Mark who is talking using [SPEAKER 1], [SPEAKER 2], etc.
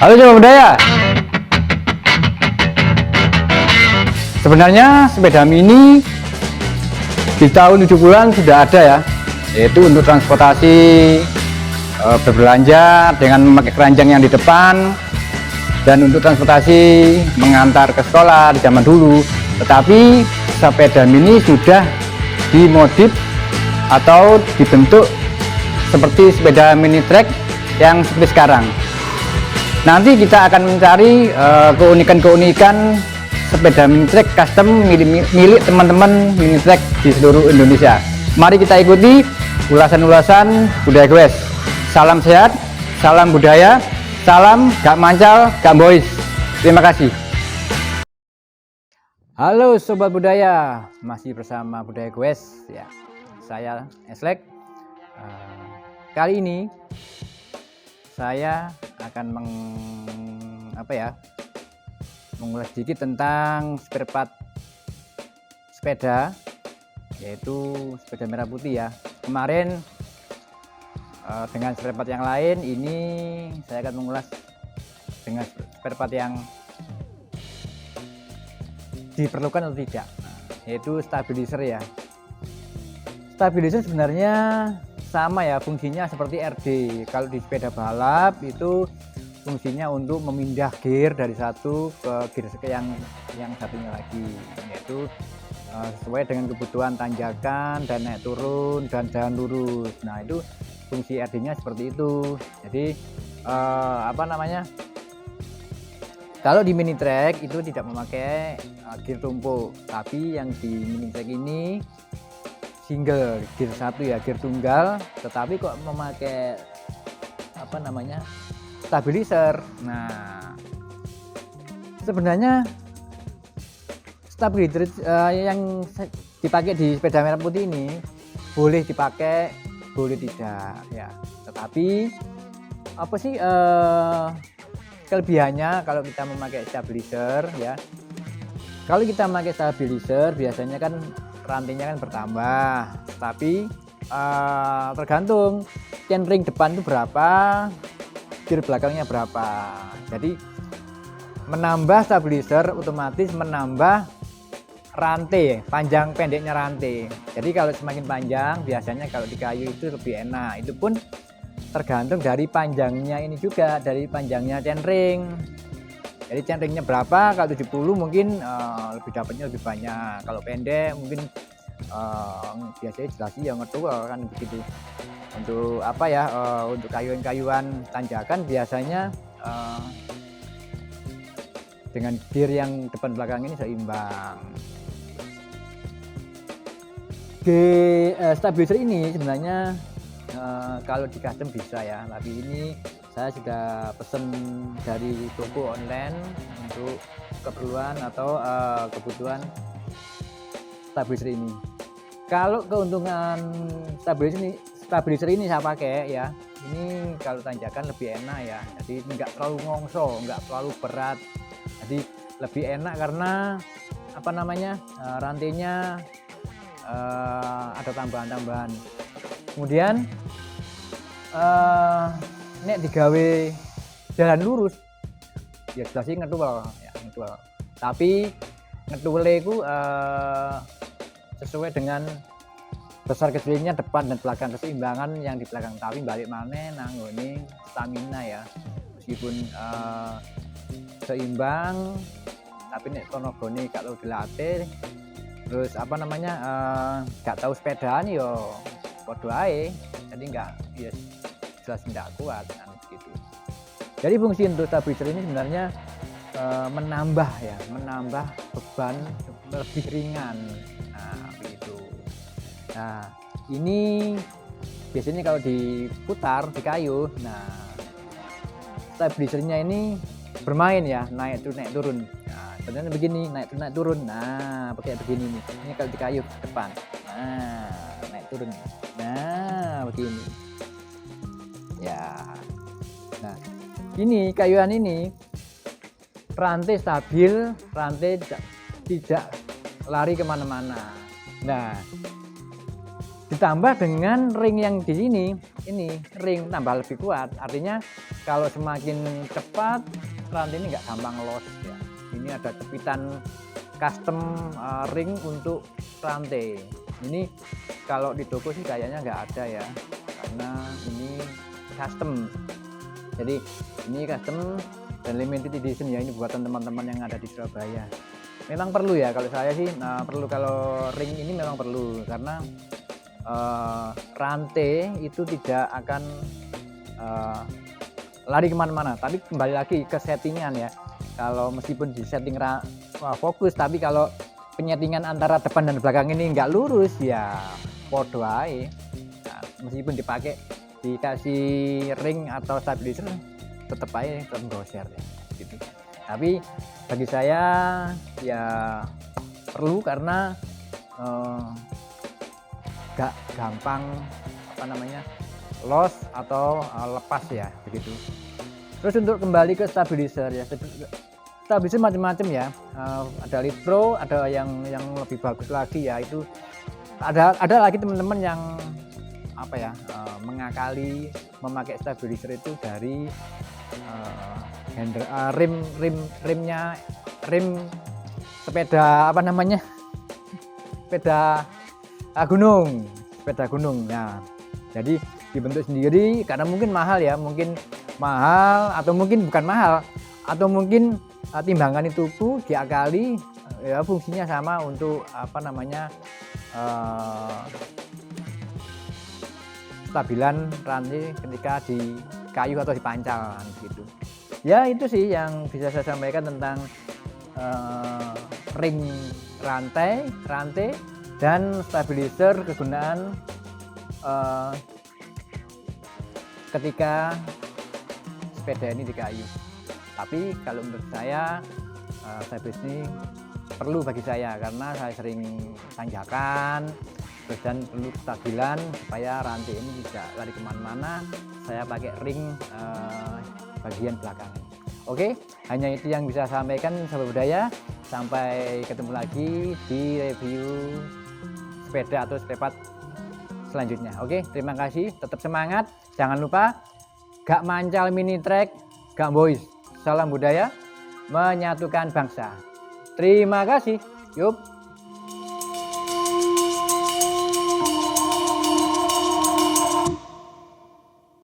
[SPEAKER 1] Halo Sobat Budaya. Sebenarnya sepeda mini di tahun 70-an sudah ada ya, yaitu untuk transportasi berbelanja dengan memakai keranjang yang di depan dan untuk transportasi mengantar ke sekolah di zaman dulu. Tetapi sepeda mini sudah dimodif atau dibentuk seperti sepeda mini trek yang seperti sekarang. Nanti kita akan mencari keunikan-keunikan sepeda mini trek custom milik teman-teman mini trek di seluruh Indonesia. Mari kita ikuti ulasan-ulasan budaya goes. Salam sehat, salam budaya, salam gak mancal, gak boys. Terima kasih. Halo Sobat Budaya, masih bersama Budaya Goes ya. Saya Eslek. Kali ini saya akan mengulas sedikit tentang spare part sepeda, yaitu sepeda merah putih ya. Kemarin dengan spare part yang lain, ini saya akan mengulas dengan spare part yang diperlukan atau tidak, yaitu stabilizer ya. Stabilizer sebenarnya sama ya, fungsinya seperti RD. Kalau di sepeda balap itu fungsinya untuk memindah gear dari satu ke gear yang satunya lagi, yaitu sesuai dengan kebutuhan tanjakan dan naik turun dan jalan lurus. Nah, itu fungsi RD-nya seperti itu. Jadi kalau di mini trek itu tidak memakai gear tumpuk, tapi yang di mini trek ini single, gear satu ya, gear tunggal, tetapi kok memakai stabilizer. Nah, sebenarnya stabilizer yang dipakai di sepeda merah putih ini boleh dipakai, boleh tidak ya. Tetapi kelebihannya kalau kita memakai stabilizer ya? Kalau kita memakai stabilizer biasanya kan rantainya kan bertambah, tapi tergantung chainring depan itu berapa, gear belakangnya berapa. Jadi menambah stabilizer otomatis menambah rantai, panjang pendeknya rantai. Jadi kalau semakin panjang biasanya kalau di kayu itu lebih enak. Itu pun tergantung dari panjangnya ini juga, dari panjangnya chainring. Jadi chainringnya berapa, kalau 70 mungkin lebih dapatnya lebih banyak. Kalau pendek mungkin biasanya jelas yang ngetul kan begitu. Untuk untuk kayuan-kayuan tanjakan biasanya dengan gear yang depan belakang ini seimbang. Stabilizer ini sebenarnya kalau di custom bisa ya, tapi ini saya sudah pesen dari toko online untuk keperluan atau kebutuhan stabilizer ini. Kalau keuntungan stabilizer ini saya pakai ya, ini kalau tanjakan lebih enak ya, jadi nggak terlalu ngongso, nggak terlalu berat, jadi lebih enak karena rantainya ada tambahan-tambahan. Kemudian nek digawe jalan lurus ya jelas sih ngetul ya, tapi ngetule ku sesuai dengan besar kecilnya depan dan belakang, keseimbangan yang di belakang, tapi balik mana nanggone stamina ya. Meskipun seimbang, tapi nek tonogone kalau dilatih terus nggak tahu sepedaan yo podo ae, jadi nggak ya jelas tidak kuat kan gitu. Jadi fungsi untuk stabilizer ini sebenarnya menambah beban lebih ringan. Nah, begitu. Nah, ini biasanya kalau diputar di kayu, nah stabilizernya ini bermain ya, naik turun. Nah, sebenarnya begini, naik turun. Nah, pakai begini nih. Ini kalau di kayu depan. Nah, naik turun. Nah, begini. Ya. Nah, ini kayuan ini rantai stabil, rantai tidak lari kemana-mana. Nah, ditambah dengan ring yang di sini, ini ring tambah lebih kuat, artinya kalau semakin cepat rantai ini nggak gampang loss ya. Ini ada jepitan custom ring untuk rantai. Ini kalau di toko sih kayaknya nggak ada ya, karena ini custom. Jadi ini custom dan limited edition ya, ini buatan teman-teman yang ada di Surabaya. Memang perlu ya, kalau saya sih perlu, kalau ring ini memang perlu, karena rantai itu tidak akan lari kemana-mana, tapi kembali lagi ke settingan ya. Kalau meskipun di setting fokus, tapi kalau penyetingan antara depan dan belakang ini nggak lurus ya podo ae. Nah, meskipun dikasih ring atau stabilizer tetap aja tergoser ya gitu. Tapi bagi saya ya perlu, karena nggak gampang loss atau lepas ya begitu. Terus untuk kembali ke stabilizer ya, stabilizer macam-macam ya, ada Lead Pro, ada yang lebih bagus lagi ya. Itu ada lagi teman-teman yang mengakali memakai stabilizer itu dari rim sepeda sepeda gunung. Nah, jadi dibentuk sendiri karena mungkin mahal ya, atau mungkin bukan mahal, atau mungkin timbangan itu diakali ya, fungsinya sama untuk stabilan rantai ketika di kayu atau dipancal gitu. Ya itu sih yang bisa saya sampaikan tentang ring rantai dan stabilizer, kegunaan ketika sepeda ini di kayu. Tapi kalau menurut saya stabilizer ini perlu bagi saya, karena saya sering tanjakan dan perlu kestabilan supaya rantai ini tidak lari kemana-mana. Saya pakai ring bagian belakang. Oke, hanya itu yang bisa saya sampaikan sahabat budaya. Sampai ketemu lagi di review sepeda atau spare part selanjutnya. Oke, terima kasih, tetap semangat, jangan lupa gak mancal mini track, gak boys. Salam budaya, menyatukan bangsa. Terima kasih. Yup.